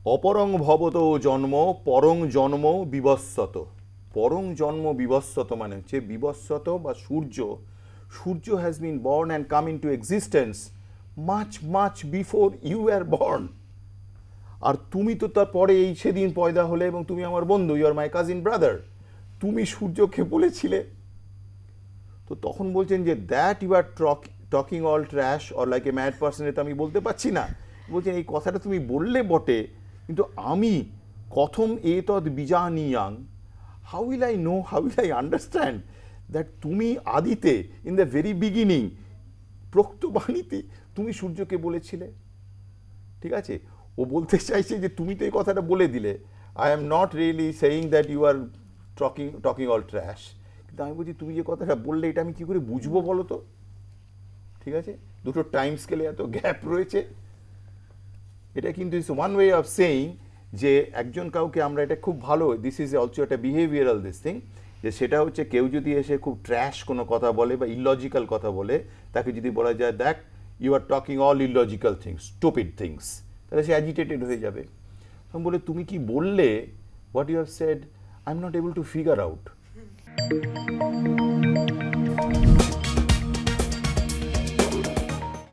অপরং ভবত জন্ম পরং জন্ম বিবস্বত। পরং জন্ম বিবস্বত মানে হচ্ছে বিবস্বত বা সূর্য, সূর্য has been born and come into existence much much before you are born. আর তুমি তো তার পরে এই সেদিন পয়দা হলে এবং তুমি আমার বন্ধু, you are my cousin brother, তুমি সূর্যকে বলেছিলে। তো তখন বলছেন যে that you are talking all trash or like a mad person, এটা আমি বলতে পারছি না। বলছেন এই কথাটা তুমি বললে বটে, কিন্তু আমি কথম এতদ বিজানিয়াং, how will I know, how will I understand that তুমি আদিতে, ইন দ্য ভেরি বিগিনিং, প্রক্তবাণীতে তুমি সূর্যকে বলেছিলে। ঠিক আছে, ও বলতে চাইছে যে তুমি তো এই কথাটা বলে দিলে, I am not really saying that you are talking all trash, কিন্তু আমি বলছি তুমি যে কথাটা বললে এটা আমি কি করে বুঝবো বলো তো। ঠিক আছে, দুটো টাইম স্কেলে এত গ্যাপ রয়েছে। এটা কিন্তু ইস ওয়ান ওয়ে অফ সেইং যে একজন কাউকে আমরা, এটা খুব ভালো, দিস ইজ অলসো একটা বিহেভিয়ারাল দিস থিং, যে সেটা হচ্ছে কেউ যদি এসে খুব ট্র্যাশ কোনো কথা বলে বা ইললজিক্যাল কথা বলে, তাকে যদি বলা যায় that you are talking all illogical things, stupid things, তাহলে সে অ্যাজিটেটেড হয়ে যাবে। তখন বলে তুমি কি বললে, what you have said I am not able to figure out.